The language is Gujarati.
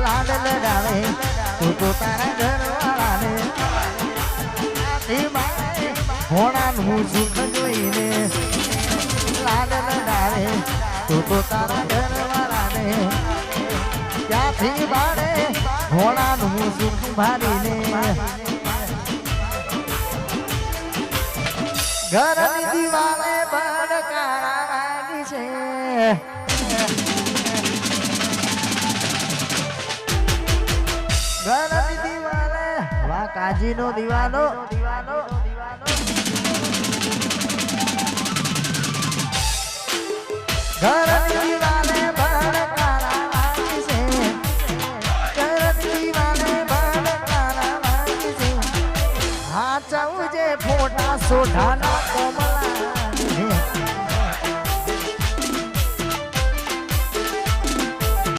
લાડ લડાવે તું તો તારા ઘરવાળાને હોણાનું સુખ જોઈને લાડ લડાવે તું તો તારા ઘરવાળાને ત્યાંથી બાળે હોણાનું સુખ મારીને ઘરની દિવાલે ભડકારા વાગી છે ઘરની દિવાલે વા કાજીનો દીવાનો ઘરની દિવાલે ભડકારા વાગી છે ઘરની દિવાલે ભડકારા વાગી છે હા ચાઉ જે ફોટા સોઢાના